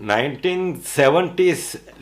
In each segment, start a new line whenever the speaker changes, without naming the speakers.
1970s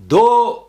2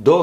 2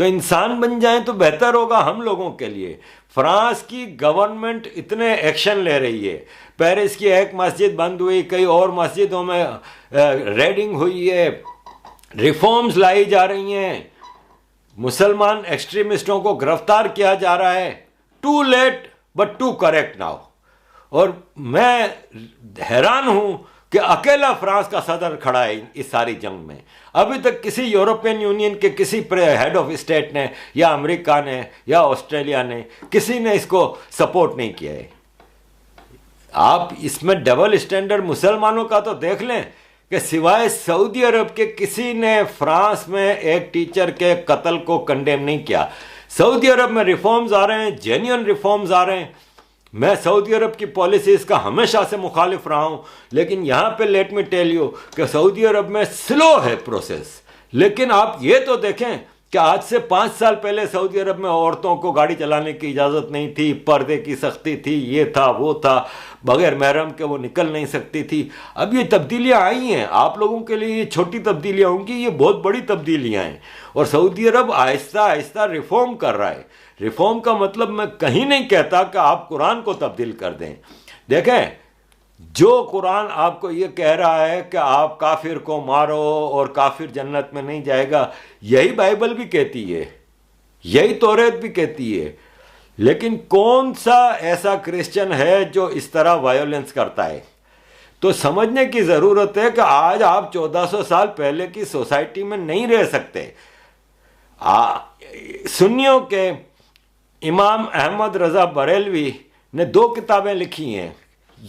تو انسان بن جائیں تو بہتر ہوگا ہم لوگوں کے لیے. فرانس کی گورنمنٹ اتنے ایکشن لے رہی ہے, پیرس کی ایک مسجد بند ہوئی, کئی اور مسجدوں میں ریڈنگ ہوئی ہے, ریفارمز لائی جا رہی ہیں, مسلمان ایکسٹریمسٹوں کو گرفتار کیا جا رہا ہے. Too late but to correct now. اور میں حیران ہوں کہ اکیلا فرانس کا صدر کھڑا ہے اس ساری جنگ میں. ابھی تک کسی یورپین یونین کے کسی ہیڈ آف اسٹیٹ نے یا امریکہ نے یا آسٹریلیا نے کسی نے اس کو سپورٹ نہیں کیا ہے. آپ اس میں ڈبل اسٹینڈرڈ مسلمانوں کا تو دیکھ لیں کہ سوائے سعودی عرب کے کسی نے فرانس میں ایک ٹیچر کے قتل کو کنڈیم نہیں کیا. سعودی عرب میں ریفارمز آ رہے ہیں, جینیون ریفارمز آ رہے ہیں. میں سعودی عرب کی پالیسیز کا ہمیشہ سے مخالف رہا ہوں, لیکن یہاں پہ لیٹ می ٹیل یو کہ سعودی عرب میں سلو ہے پروسیس. لیکن آپ یہ تو دیکھیں کہ آج سے 5 سال پہلے سعودی عرب میں عورتوں کو گاڑی چلانے کی اجازت نہیں تھی, پردے کی سختی تھی, یہ تھا وہ تھا, بغیر محرم کے وہ نکل نہیں سکتی تھی. اب یہ تبدیلیاں آئی ہیں. آپ لوگوں کے لیے یہ چھوٹی تبدیلیاں ہوں گی, یہ بہت بڑی تبدیلیاں ہیں. اور سعودی عرب آہستہ آہستہ ریفارم کر رہا ہے. ریفارم کا مطلب میں کہیں نہیں کہتا کہ آپ قرآن کو تبدیل کر دیں. دیکھیں, جو قرآن آپ کو یہ کہہ رہا ہے کہ آپ کافر کو مارو اور کافر جنت میں نہیں جائے گا, یہی بائبل بھی کہتی ہے, یہی توریت بھی کہتی ہے. لیکن کون سا ایسا کرسچن ہے جو اس طرح وائیولنس کرتا ہے؟ تو سمجھنے کی ضرورت ہے کہ آج آپ 1400 سال پہلے کی سوسائٹی میں نہیں رہ سکتے. سنیوں کے امام احمد رضا بریلوی نے 2 کتابیں لکھی ہیں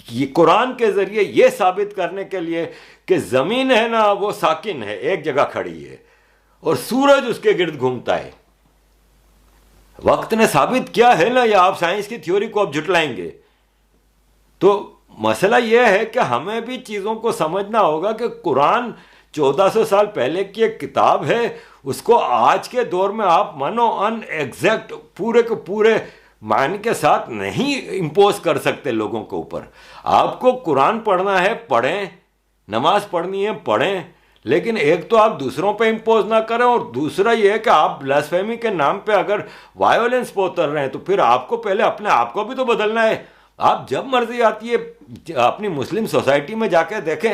یہ قرآن کے ذریعے یہ ثابت کرنے کے لیے کہ زمین ہے نا وہ ساکن ہے, ایک جگہ کھڑی ہے, اور سورج اس کے گرد گھومتا ہے. وقت نے ثابت کیا ہے نا, یا آپ سائنس کی تھیوری کو اب جھٹلائیں گے؟ تو مسئلہ یہ ہے کہ ہمیں بھی چیزوں کو سمجھنا ہوگا کہ قرآن 1400 سال پہلے کی ایک کتاب ہے, اس کو آج کے دور میں آپ منو ان ایگزیکٹ پورے کے پورے معنی کے ساتھ نہیں امپوز کر سکتے لوگوں کے اوپر. آپ کو قرآن پڑھنا ہے پڑھیں, نماز پڑھنی ہے پڑھیں, لیکن ایک تو آپ دوسروں پہ امپوز نہ کریں, اور دوسرا یہ ہے کہ آپ بلاسفیمی کے نام پہ اگر وائیولنس پہ اتر رہے ہیں تو پھر آپ کو پہلے اپنے آپ کو بھی تو بدلنا ہے. آپ جب مرضی آتی ہے اپنی مسلم سوسائٹی میں جا کے دیکھیں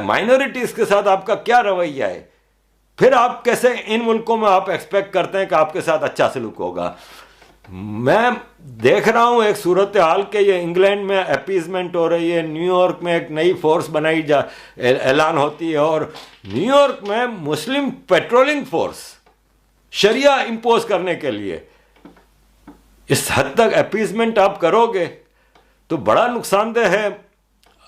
مائنورٹیز کے ساتھ آپ کا کیا رویہ ہے, پھر آپ کیسے ان ملکوں میں آپ ایکسپیکٹ کرتے ہیں کہ آپ کے ساتھ اچھا سلوک ہوگا. میں دیکھ رہا ہوں ایک صورتحال کہ یہ انگلینڈ میں اپیزمنٹ ہو رہی ہے, نیو یارک میں ایک نئی فورس بنائی اعلان ہوتی ہے, اور نیو یارک میں مسلم پیٹرولنگ فورس شریعہ امپوز کرنے کے لیے. اس حد تک اپیزمنٹ آپ کرو گے تو بڑا نقصان دہ ہے.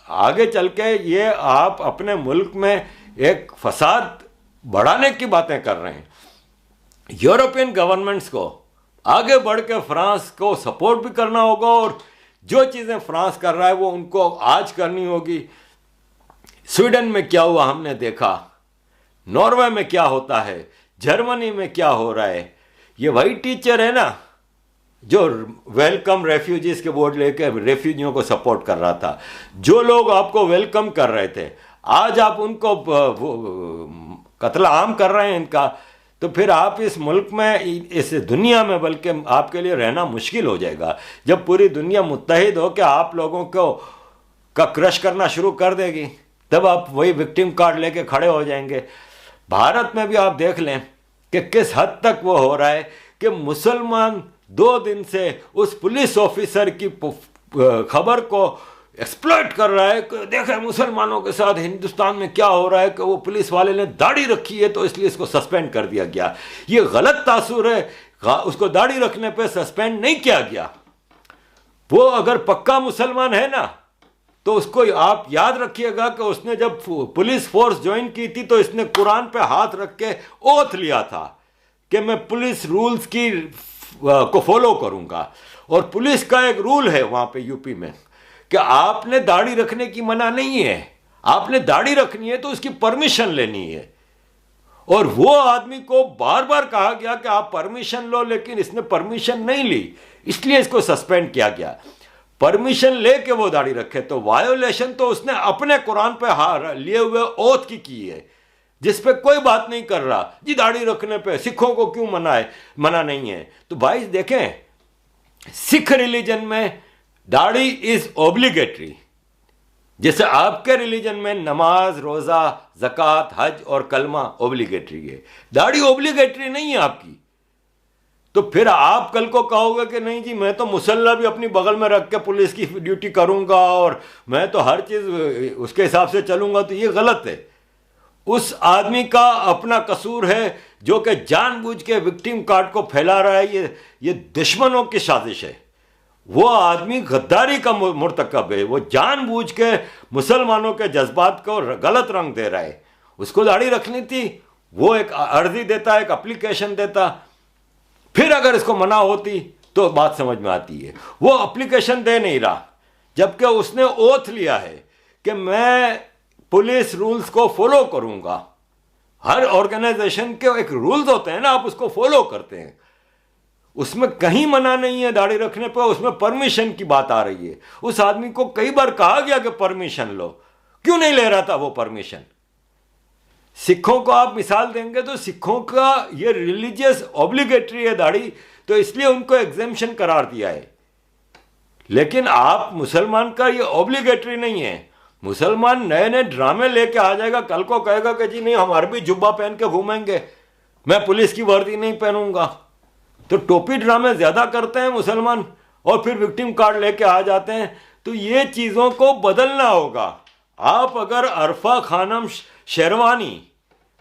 آگے چل کے یہ آپ اپنے ملک میں ایک فساد بڑھانے کی باتیں کر رہے ہیں. یورپین گورنمنٹس کو آگے بڑھ کے فرانس کو سپورٹ بھی کرنا ہوگا, اور جو چیزیں فرانس کر رہا ہے وہ ان کو آج کرنی ہوگی. سویڈن میں کیا ہوا ہم نے دیکھا, ناروے میں کیا ہوتا ہے, جرمنی میں کیا ہو رہا ہے. یہ وہی ٹیچر ہے نا جو ویلکم ریفیوجیز کے بورڈ لے کے ریفیوجیوں کو سپورٹ کر رہا تھا. جو لوگ آپ کو ویلکم کر رہے تھے آج آپ ان کو قتل عام کر رہے ہیں ان کا, تو پھر آپ اس ملک میں اس دنیا میں بلکہ آپ کے لیے رہنا مشکل ہو جائے گا. جب پوری دنیا متحد ہو کہ آپ لوگوں کو کا کرش کرنا شروع کر دے گی, تب آپ وہی وکٹم کارڈ لے کے کھڑے ہو جائیں گے. بھارت میں بھی آپ دیکھ لیں کہ کس حد تک وہ ہو رہا ہے کہ مسلمان 2 دن سے اس پولیس آفیسر کی خبر کو ایکسپلائٹ کر رہا ہے کہ دیکھیں مسلمانوں کے ساتھ ہندوستان میں کیا ہو رہا ہے, کہ وہ پولیس والے نے داڑھی رکھی ہے تو اس لیے اس کو سسپینڈ کر دیا گیا. یہ غلط تاثر ہے, اس کو داڑھی رکھنے پہ سسپینڈ نہیں کیا گیا. وہ اگر پکا مسلمان ہے نا تو اس کو آپ یاد رکھیے گا کہ اس نے جب پولیس فورس جوائن کی تھی تو اس نے قرآن پہ ہاتھ رکھ کے اوتھ لیا تھا کہ میں پولیس رولز کی کو فالو کروں گا. اور پولیس کا ایک رول ہے وہاں پہ یو پی میں کہ آپ نے داڑھی رکھنے کی منع نہیں ہے, آپ نے داڑھی رکھنی ہے تو اس کی پرمیشن لینی ہے. اور وہ آدمی کو بار بار کہا گیا کہ آپ پرمیشن لو, لیکن اس نے پرمیشن نہیں لی, اس لیے اس کو سسپینڈ کیا گیا. پرمیشن لے کے وہ داڑھی رکھے تو وائیولیشن تو اس نے اپنے قرآن پہ لیے ہوئے اوتھ کی ہے. جس پہ کوئی بات نہیں کر رہا جی داڑھی رکھنے پہ سکھوں کو کیوں منع نہیں ہے. تو بھائی دیکھیں سکھ ریلیجن میں داڑھی از اوبلیگیٹری، جیسے آپ کے ریلیجن میں نماز، روزہ، زکوٰۃ، حج اور کلمہ اوبلیگیٹری ہے، داڑھی اوبلیگیٹری نہیں ہے آپ کی. تو پھر آپ کل کو کہو گے کہ نہیں جی میں تو مسلح بھی اپنی بغل میں رکھ کے پولیس کی ڈیوٹی کروں گا اور میں تو ہر چیز اس کے حساب سے چلوں گا، تو یہ غلط ہے. اس آدمی کا اپنا قصور ہے جو کہ جان بوجھ کے وکٹم کارڈ کو پھیلا رہا ہے. یہ دشمنوں کی سازش ہے. وہ آدمی غداری کا مرتکب ہے، وہ جان بوجھ کے مسلمانوں کے جذبات کو غلط رنگ دے رہا ہے. اس کو داڑھی رکھنی تھی، وہ ایک عرضی دیتا، ایک اپلیکیشن دیتا، پھر اگر اس کو منع ہوتی تو بات سمجھ میں آتی ہے. وہ اپلیکیشن دے نہیں رہا، جبکہ اس نے اوتھ لیا ہے کہ میں پولیس رولز کو فالو کروں گا. ہر آرگنائزیشن کے ایک رولز ہوتے ہیں نا، آپ اس کو فالو کرتے ہیں. اس میں کہیں منع نہیں ہے داڑھی رکھنے پہ، اس میں پرمیشن کی بات آ رہی ہے. اس آدمی کو کئی بار کہا گیا کہ پرمیشن لو، کیوں نہیں لے رہا تھا وہ پرمیشن؟ سکھوں کو آپ مثال دیں گے تو سکھوں کا یہ ریلیجیس اوبلیگیٹری ہے داڑھی، تو اس لیے ان کو ایگزیمشن قرار دیا ہے. لیکن آپ مسلمان کا یہ اوبلیگیٹری نہیں ہے. مسلمان نئے نئے ڈرامے لے کے آ جائے گا، کل کو کہے گا کہ جی نہیں ہمارے بھی جبہ پہن کے گھومیں گے، میں پولیس کی وردی نہیں پہنوں گا. تو ٹوپی ڈرامے زیادہ کرتے ہیں مسلمان اور پھر وکٹم کارڈ لے کے آ جاتے ہیں. تو یہ چیزوں کو بدلنا ہوگا. آپ اگر عرفہ خانم شیروانی،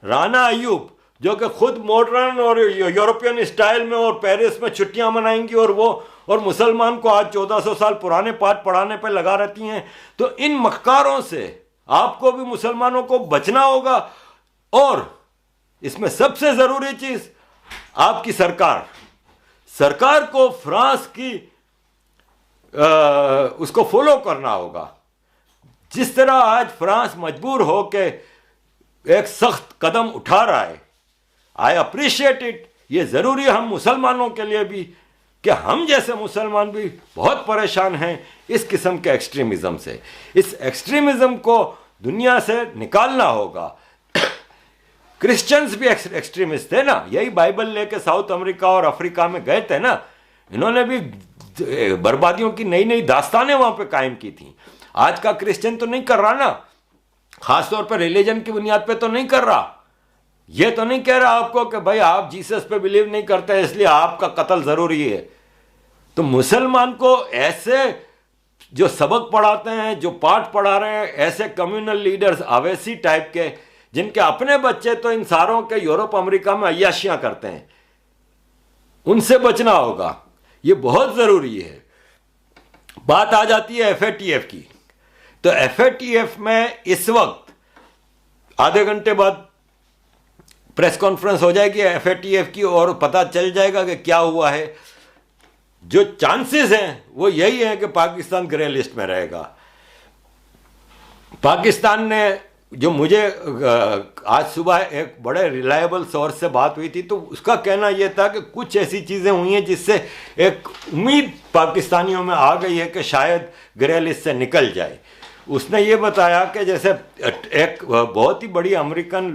رانا ایوب جو کہ خود ماڈرن اور یورپین اسٹائل میں اور پیرس میں چھٹیاں منائیں گی اور مسلمان کو آج 1400 سال پرانے پاٹ پڑھانے پہ لگا رہتی ہیں، تو ان مکاروں سے آپ کو بھی مسلمانوں کو بچنا ہوگا. اور اس میں سب سے ضروری چیز آپ کی سرکار کو فرانس کی اس کو فالو کرنا ہوگا. جس طرح آج فرانس مجبور ہو کے ایک سخت قدم اٹھا رہا ہے، آئی اپریشیٹ اٹ. یہ ضروری ہے ہم مسلمانوں کے لیے بھی کہ ہم جیسے مسلمان بھی بہت پریشان ہیں اس قسم کے ایکسٹریمزم سے. اس ایکسٹریمزم کو دنیا سے نکالنا ہوگا. کرسچنز بھی ایکسٹریمسٹ تھے نا، یہی بائبل لے کے ساؤتھ امریکہ اور افریقہ میں گئے تھے نا، انہوں نے بھی بربادیوں کی نئی نئی داستانیں وہاں پہ قائم کی تھیں. آج کا کرسچن تو نہیں کر رہا نا، خاص طور پہ ریلیجن کی بنیاد پہ تو نہیں کر رہا. یہ تو نہیں کہہ رہا آپ کو کہ بھائی آپ جیسس پہ بلیو نہیں کرتے اس لیے آپ کا قتل ضروری ہے. تو مسلمان کو ایسے جو سبق پڑھاتے ہیں، جو پاٹ پڑھا رہے ہیں، ایسے کمیونل لیڈرز اویسی ٹائپ کے جن کے اپنے بچے تو ان ساروں کے یورپ امریکہ میں عیاشیاں کرتے ہیں، ان سے بچنا ہوگا. یہ بہت ضروری ہے. بات آ جاتی ہے ایف اے ٹی ایف کی. تو ایف اے ٹی ایف میں اس وقت آدھے گھنٹے بعد پریس کانفرنس ہو جائے گی ایف اے ٹی ایف کی اور پتہ چل جائے گا کہ کیا ہوا ہے. جو چانسز ہیں وہ یہی ہیں کہ پاکستان گرے لسٹ میں رہے گا. پاکستان نے، جو مجھے آج صبح ایک بڑے ریلائبل سورس سے بات ہوئی تھی، تو اس کا کہنا یہ تھا کہ کچھ ایسی چیزیں ہوئی ہیں جس سے ایک امید پاکستانیوں میں آ گئی ہے کہ شاید گرے لسٹ سے نکل جائے. اس نے یہ بتایا کہ جیسے ایک بہت ہی بڑی امریکن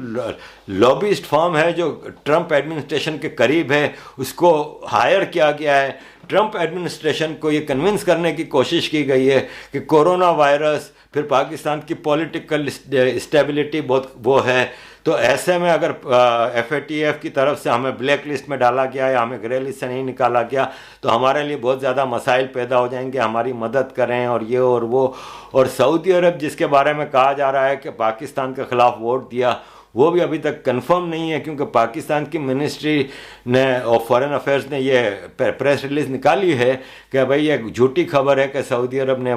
لابسٹ فرم ہے جو ٹرمپ ایڈمنسٹریشن کے قریب ہے، اس کو ہائر کیا گیا ہے. ٹرمپ ایڈمنسٹریشن کو یہ کنونس کرنے کی کوشش کی گئی ہے کہ کورونا وائرس، پھر پاکستان کی پولیٹیکل اسٹیبلٹی بہت وہ ہے، تو ایسے میں اگر ایف اے ٹی ایف کی طرف سے ہمیں بلیک لسٹ میں ڈالا گیا یا ہمیں گرے لسٹ سے نہیں نکالا گیا تو ہمارے لیے بہت زیادہ مسائل پیدا ہو جائیں گے، ہماری مدد کریں اور یہ اور وہ. اور سعودی عرب جس کے بارے میں کہا جا رہا ہے کہ پاکستان کے خلاف ووٹ دیا، وہ بھی ابھی تک کنفرم نہیں ہے، کیونکہ پاکستان کی منسٹری نے آف فارن افیئرز نے یہ پریس ریلیز نکالی ہے کہ بھئی یہ جھوٹی خبر ہے کہ سعودی عرب نے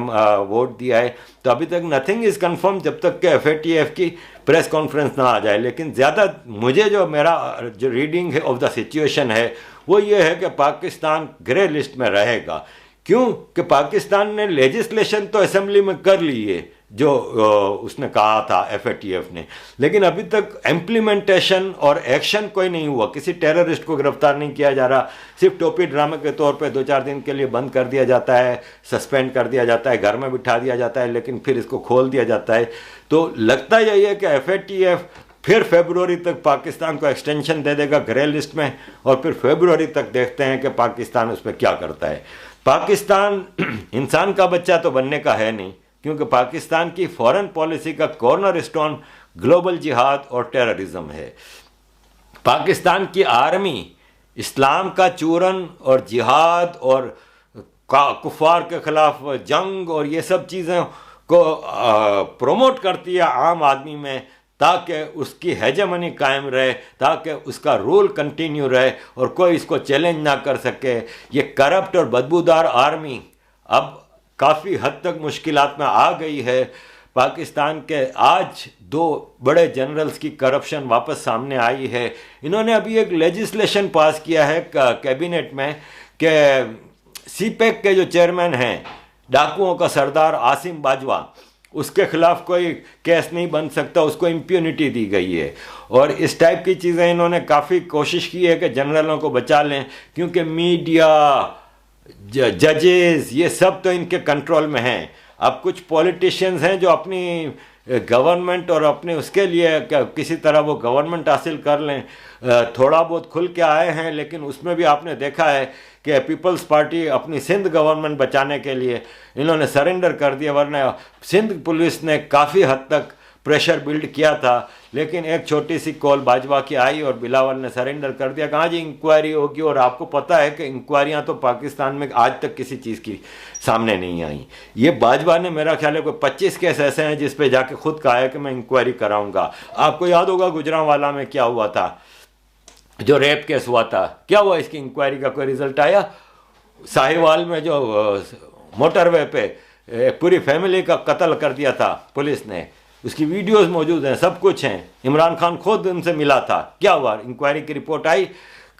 ووٹ دیا ہے. تو ابھی تک نتھنگ از کنفرم جب تک کہ ایف اے ٹی ایف کی پریس کانفرنس نہ آ جائے. لیکن زیادہ مجھے میرا جو ریڈنگ ہے آف دا سچویشن ہے وہ یہ ہے کہ پاکستان گرے لسٹ میں رہے گا. کیوں کہ پاکستان نے لیجسلیشن تو اسمبلی میں کر لی ہے جو اس نے کہا تھا ایف اے ٹی ایف نے، لیکن ابھی تک امپلیمنٹیشن اور ایکشن کوئی نہیں ہوا. کسی ٹیررسٹ کو گرفتار نہیں کیا جا رہا، صرف ٹوپی ڈرامے کے طور پہ 2-4 دن کے لیے بند کر دیا جاتا ہے، سسپینڈ کر دیا جاتا ہے، گھر میں بٹھا دیا جاتا ہے، لیکن پھر اس کو کھول دیا جاتا ہے. تو لگتا یہی ہے کہ ایف اے ٹی ایف پھر فیبروری تک پاکستان کو ایکسٹینشن دے دے گا گرے لسٹ میں, اور پھر فیبروری تک دیکھتے ہیں کہ پاکستان اس پہ کیا کرتا ہے. پاکستان انسان کا بچہ تو بننے کا ہے نہیں, کیونکہ پاکستان کی فورن پالیسی کا کارنر اسٹون گلوبل جہاد اور ٹیررزم ہے. پاکستان کی آرمی اسلام کا چورن اور جہاد اور کفار کے خلاف جنگ اور یہ سب چیزیں کو پروموٹ کرتی ہے عام آدمی میں, تاکہ اس کی ہیجمنی قائم رہے, تاکہ اس کا رول کنٹینیو رہے اور کوئی اس کو چیلنج نہ کر سکے. یہ کرپٹ اور بدبودار آرمی اب کافی حد تک مشکلات میں آ گئی ہے. پاکستان کے آج 2 بڑے جنرلز کی کرپشن واپس سامنے آئی ہے. انہوں نے ابھی ایک لیجسلیشن پاس کیا ہے کیبنٹ میں کہ سی پیک کے جو چیئرمین ہیں ڈاکوؤں کا سردار عاصم باجوہ, اس کے خلاف کوئی کیس نہیں بن سکتا, اس کو امپیونٹی دی گئی ہے. اور اس ٹائپ کی چیزیں انہوں نے کافی کوشش کی ہے کہ جنرلوں کو بچا لیں, کیونکہ میڈیا, ججز, یہ سب تو ان کے کنٹرول میں ہیں. اب کچھ پولیٹیشینز ہیں جو اپنی گورنمنٹ اور اپنے اس کے لیے کسی طرح وہ گورنمنٹ حاصل کر لیں, تھوڑا بہت کھل کے آئے ہیں, لیکن اس میں بھی آپ نے دیکھا ہے کہ پیپلز پارٹی اپنی سندھ گورنمنٹ بچانے کے لیے انہوں نے سرنڈر کر دیا, ورنہ سندھ پولیس نے کافی حد تک پریشر بلڈ کیا تھا, لیکن ایک چھوٹی سی کال باجوہ کی آئی اور بلاول نے سرنڈر کر دیا, کہاں جی انکوائری ہوگی. اور آپ کو پتہ ہے کہ انکوائریاں تو پاکستان میں آج تک کسی چیز کی سامنے نہیں آئیں. یہ باجوہ نے میرا خیال ہے کوئی 25 کیس ایسے ہیں جس پہ جا کے خود کہا ہے کہ میں انکوائری کراؤں گا. آپ کو یاد ہوگا گجرانوالا میں کیا ہوا تھا, جو ریپ کیس ہوا تھا, کیا ہوا اس کی انکوائری کا کوئی رزلٹ آیا؟ ساہیوال میں جو موٹر وے پہ پوری فیملی کا قتل کر دیا تھا پولیس نے, اس کی ویڈیوز موجود ہیں, سب کچھ ہیں. عمران خان خود ان سے ملا تھا, کیا ہوا؟ انکوائری کی رپورٹ آئی.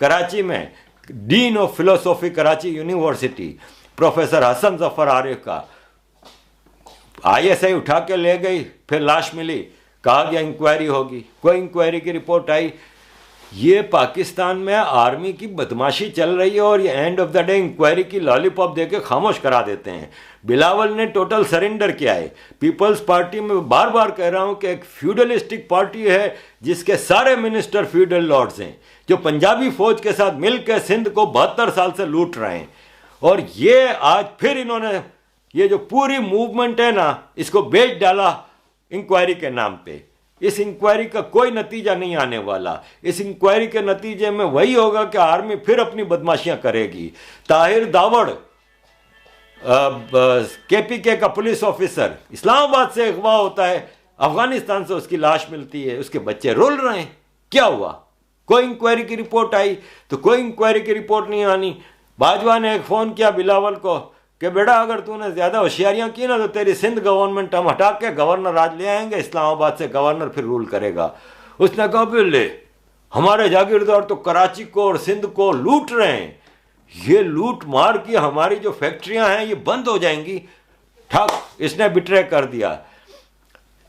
کراچی میں ڈین آف فلسفی کراچی یونیورسٹی پروفیسر حسن ظفر عارف کا ISI اٹھا کے لے گئی, پھر لاش ملی, کہا گیا انکوائری ہوگی, کوئی انکوائری کی رپورٹ آئی. یہ پاکستان میں آرمی کی بدماشی چل رہی ہے, اور یہ end of the day inquiry کی لالی پاپ دے کے خاموش کرا دیتے ہیں. بلاول نے ٹوٹل سرنڈر کیا ہے. پیپلز پارٹی میں بار بار کہہ رہا ہوں کہ ایک فیوڈلسٹک پارٹی ہے جس کے سارے منسٹر فیوڈل لارڈز ہیں, جو پنجابی فوج کے ساتھ مل کے سندھ کو 72 سال سے لوٹ رہے ہیں. اور یہ آج پھر انہوں نے یہ جو پوری موومنٹ ہے نا, اس کو بیچ ڈالا انکوائری کے نام پہ. اس انکوائری کا کوئی نتیجہ نہیں آنے والا. اس انکوائری کے نتیجے میں وہی ہوگا کہ آرمی پھر اپنی بدماشیاں کرے گی. طاہر داوڑ KPK کا پولیس آفیسر اسلام آباد سے اغوا ہوتا ہے, افغانستان سے اس کی لاش ملتی ہے, اس کے بچے رول رہے ہیں. کیا ہوا؟ کوئی انکوائری کی رپورٹ آئی تو کوئی انکوائری کی رپورٹ نہیں آنی. باجوہ نے ایک فون کیا بلاول کو کہ بیٹا اگر تو نے زیادہ ہوشیاریاں کی نا تو تیری سندھ گورنمنٹ ہم ہٹا کے گورنر آج لے آئیں گے, اسلام آباد سے گورنر پھر رول کرے گا. اس نے کہا پھر لے, ہمارے جاگیردار تو کراچی کو اور سندھ کو لوٹ رہے ہیں, یہ لوٹ مار کی ہماری جو فیکٹریاں ہیں یہ بند ہو جائیں گی. ٹھک, اس نے بٹرے کر دیا.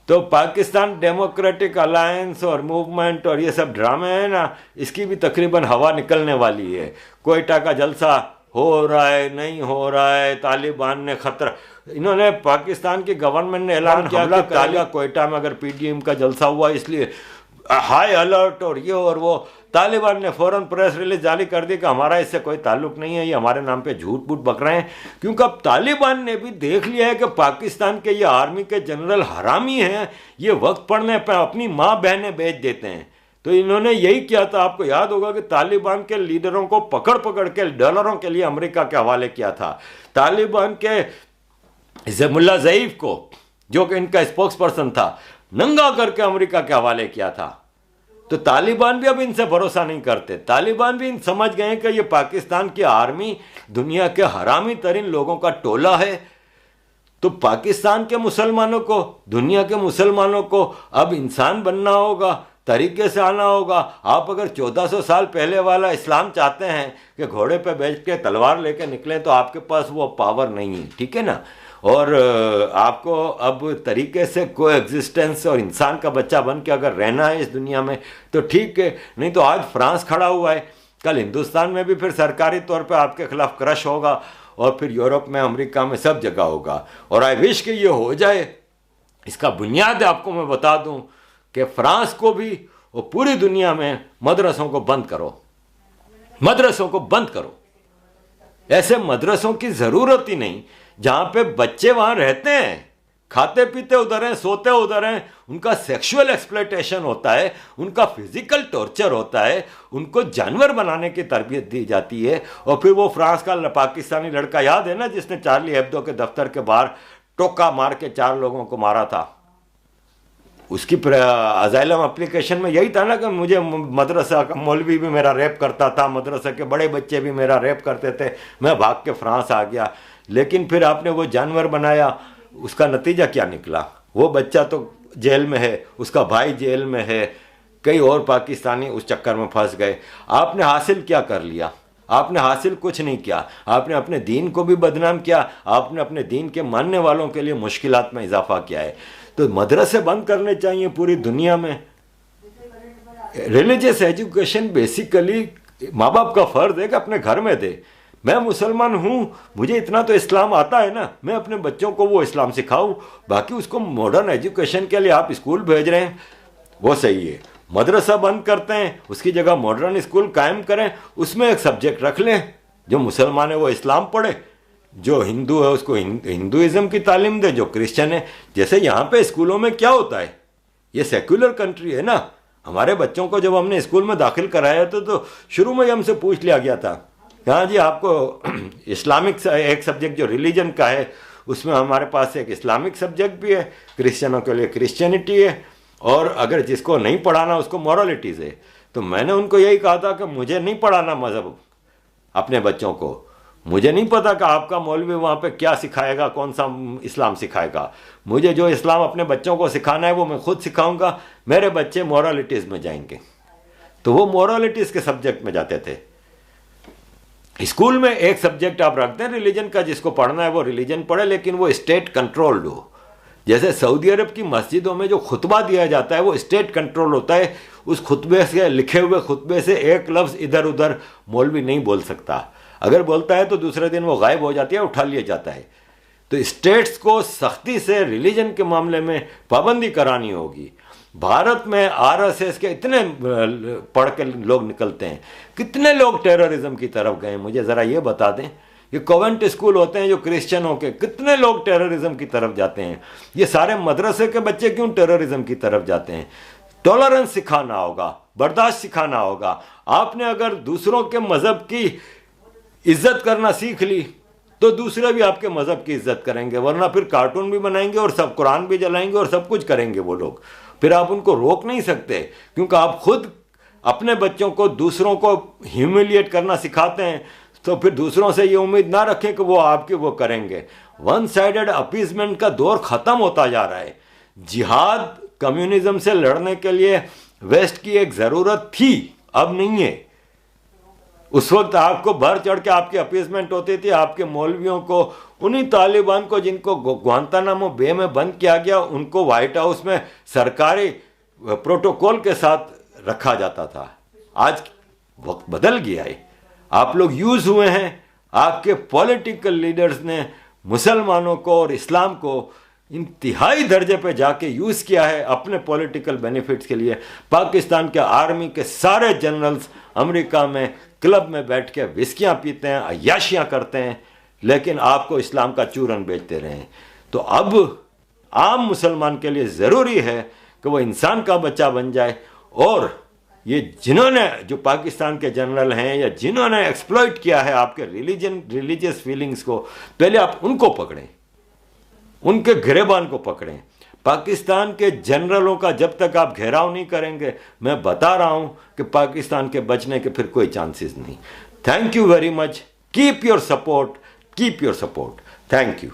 تو پاکستان ڈیموکریٹک الائنس اور موومنٹ اور یہ سب ڈرامے ہیں نا, اس کی بھی تقریباً ہوا نکلنے والی ہے. کوئٹہ کا جلسہ ہو رہا ہے, نہیں ہو رہا ہے, طالبان نے خطرہ, انہوں نے پاکستان کی گورنمنٹ نے اعلان کیا کہ کوئٹہ میں اگر PDM کا جلسہ ہوا اس لیے ہائی الرٹ اور یہ اور وہ. طالبان نے فوراً پریس ریلیز جاری کر دی کہ ہمارا اس سے کوئی تعلق نہیں ہے, یہ ہمارے نام پہ جھوٹ بوٹ بک رہے ہیں. کیونکہ اب طالبان نے بھی دیکھ لیا ہے کہ پاکستان کے یہ آرمی کے جنرل حرامی ہیں, یہ وقت پڑنے پہ اپنی ماں بہنیں بیچ دیتے ہیں. تو انہوں نے یہی کیا تھا, آپ کو یاد ہوگا کہ طالبان کے لیڈروں کو پکڑ پکڑ کے ڈالروں کے لیے امریکہ کے حوالے کیا تھا. طالبان کے ملا ضعیف کو, جو کہ ان کا اسپوکس پرسن تھا, ننگا کر کے امریکہ کے حوالے کیا تھا. تو طالبان بھی اب ان سے بھروسہ نہیں کرتے. طالبان بھی سمجھ گئے کہ یہ پاکستان کی آرمی دنیا کے حرامی ترین لوگوں کا ٹولہ ہے. تو پاکستان کے مسلمانوں کو, دنیا کے مسلمانوں کو اب انسان بننا ہوگا, طریقے سے آنا ہوگا. آپ اگر 1400 سال پہلے والا اسلام چاہتے ہیں کہ گھوڑے پہ بیٹھ کے تلوار لے کے نکلیں, تو آپ کے پاس وہ پاور نہیں ہے, ٹھیک ہے نا. اور آپ کو اب طریقے سے کوئی ایگزسٹنس اور انسان کا بچہ بن کے اگر رہنا ہے اس دنیا میں تو ٹھیک ہے, نہیں تو آج فرانس کھڑا ہوا ہے, کل ہندوستان میں بھی پھر سرکاری طور پہ آپ کے خلاف کرش ہوگا, اور پھر یورپ میں, امریکہ میں, سب جگہ ہوگا. اور آئی وش کہ یہ ہو جائے. اس کا بنیاد آپ کو میں بتا دوں کہ فرانس کو بھی وہ پوری دنیا میں مدرسوں کو بند کرو، مدرسوں کو بند کرو. ایسے مدرسوں کی ضرورت ہی نہیں جہاں پہ بچے وہاں رہتے ہیں، کھاتے پیتے ادھر ہیں، سوتے ادھر ہیں، ان کا سیکشول ایکسپلائٹیشن ہوتا ہے، ان کا فزیکل ٹارچر ہوتا ہے، ان کو جانور بنانے کی تربیت دی جاتی ہے. اور پھر وہ فرانس کا پاکستانی لڑکا یاد ہے نا جس نے چارلی ہیبدو کے دفتر کے باہر ٹوکا مار کے 4 لوگوں کو مارا تھا، اس کی ازائلم اپلیکیشن میں یہی تھا نا کہ مجھے مدرسہ کا مولوی بھی میرا ریپ کرتا تھا، مدرسہ کے بڑے بچے بھی میرا ریپ کرتے تھے، میں بھاگ کے فرانس آ گیا. لیکن پھر آپ نے وہ جانور بنایا، اس کا نتیجہ کیا نکلا؟ وہ بچہ تو جیل میں ہے، اس کا بھائی جیل میں ہے، کئی اور پاکستانی اس چکر میں پھنس گئے. آپ نے حاصل کیا کر لیا؟ آپ نے حاصل کچھ نہیں کیا. آپ نے اپنے دین کو بھی بدنام کیا، آپ نے اپنے دین کے ماننے والوں کے لیے مشکلات میں اضافہ کیا ہے. تو مدرسے بند کرنے چاہیے پوری دنیا میں. ریلیجیس ایجوکیشن بیسیکلی ماں باپ کا فرض ہے کہ اپنے گھر میں دے. میں مسلمان ہوں، مجھے اتنا تو اسلام آتا ہے نا، میں اپنے بچوں کو وہ اسلام سکھاؤں. باقی اس کو ماڈرن ایجوکیشن کے لیے آپ اسکول بھیج رہے ہیں وہ صحیح ہے. مدرسہ بند کرتے ہیں، اس کی جگہ ماڈرن اسکول قائم کریں، اس میں ایک سبجیکٹ رکھ لیں. جو مسلمان ہے وہ اسلام پڑھے، جو ہندو ہے اس کو ہندوازم کی تعلیم دے، جو کرسچن ہے. جیسے یہاں پہ اسکولوں میں کیا ہوتا ہے، یہ سیکولر کنٹری ہے نا. ہمارے بچوں کو جب ہم نے اسکول میں داخل کرایا تھا تو شروع میں ہم سے پوچھ لیا گیا تھا کہ ہاں جی آپ کو اسلامک ایک سبجیکٹ جو ریلیجن کا ہے اس میں ہمارے پاس ایک اسلامک سبجیکٹ بھی ہے، کرسچنوں کے لیے کرسچینٹی ہے، اور اگر جس کو نہیں پڑھانا اس کو مورالٹیز ہے. تو میں نے ان کو یہی کہا تھا کہ مجھے نہیں پڑھانا مذہب اپنے بچوں کو. مجھے نہیں پتا کہ آپ کا مولوی وہاں پہ کیا سکھائے گا، کون سا اسلام سکھائے گا. مجھے جو اسلام اپنے بچوں کو سکھانا ہے وہ میں خود سکھاؤں گا. میرے بچے مورالٹیز میں جائیں گے. تو وہ مورالٹیز کے سبجیکٹ میں جاتے تھے. اسکول میں ایک سبجیکٹ آپ رکھتے ہیں ریلیجن کا، جس کو پڑھنا ہے وہ ریلیجن پڑھے، لیکن وہ اسٹیٹ کنٹرولڈ ہو. جیسے سعودی عرب کی مسجدوں میں جو خطبہ دیا جاتا ہے وہ اسٹیٹ کنٹرول ہوتا ہے. اس خطبے سے، لکھے ہوئے خطبے سے ایک لفظ ادھر ادھر مولوی نہیں بول سکتا. اگر بولتا ہے تو دوسرے دن وہ غائب ہو جاتی ہے، اٹھا لیا جاتا ہے. تو اسٹیٹس کو سختی سے ریلیجن کے معاملے میں پابندی کرانی ہوگی. بھارت میں RSS کے اتنے پڑھ کے لوگ نکلتے ہیں، کتنے لوگ ٹیررزم کی طرف گئے ہیں مجھے ذرا یہ بتا دیں. یہ کونٹ اسکول ہوتے ہیں جو کرسچنوں کے، کتنے لوگ ٹیررزم کی طرف جاتے ہیں. یہ سارے مدرسے کے بچے کیوں ٹیررزم کی طرف جاتے ہیں؟ ٹالرنس سکھانا ہوگا، برداشت سکھانا ہوگا. آپ نے اگر دوسروں کے مذہب کی عزت کرنا سیکھ لی تو دوسرے بھی آپ کے مذہب کی عزت کریں گے، ورنہ پھر کارٹون بھی بنائیں گے اور سب قرآن بھی جلائیں گے اور سب کچھ کریں گے وہ لوگ. پھر آپ ان کو روک نہیں سکتے، کیونکہ آپ خود اپنے بچوں کو دوسروں کو ہیوملیٹ کرنا سکھاتے ہیں. تو پھر دوسروں سے یہ امید نہ رکھیں کہ وہ آپ کے وہ کریں گے. ون سائیڈڈ اپیزمنٹ کا دور ختم ہوتا جا رہا ہے. جہاد کمیونزم سے لڑنے کے لیے ویسٹ کی ایک ضرورت تھی، اب نہیں ہے. اس وقت آپ کو بڑھ چڑھ کے آپ کی اپیزمنٹ ہوتی تھی. آپ کے مولویوں کو، انہی طالبان کو جن کو گوانتانامو بے میں بند کیا گیا، ان کو وائٹ ہاؤس میں سرکاری پروٹوکول کے ساتھ رکھا جاتا تھا. آج وقت بدل گیا ہے. آپ لوگ یوز ہوئے ہیں. آپ کے پولیٹیکل لیڈرز نے مسلمانوں کو اور اسلام کو انتہائی درجے پہ جا کے یوز کیا ہے اپنے پولیٹیکل بینیفٹس کے لیے. پاکستان کے آرمی کے سارے جنرلز امریکہ میں کلب میں بیٹھ کے وسکیاں پیتے ہیں، عیاشیاں کرتے ہیں، لیکن آپ کو اسلام کا چورن بیچتے رہے ہیں. تو اب عام مسلمان کے لیے ضروری ہے کہ وہ انسان کا بچہ بن جائے. اور یہ جنہوں نے، جو پاکستان کے جنرل ہیں یا جنہوں نے ایکسپلوئٹ کیا ہے آپ کے ریلیجیس فیلنگز کو، پہلے آپ ان کو پکڑیں، ان کے گریبان کو پکڑیں. پاکستان کے جنرلوں کا جب تک آپ گھیراؤ نہیں کریں گے، میں بتا رہا ہوں کہ پاکستان کے بچنے کے پھر کوئی چانسز نہیں. Thank you very much. Keep your support. Thank you.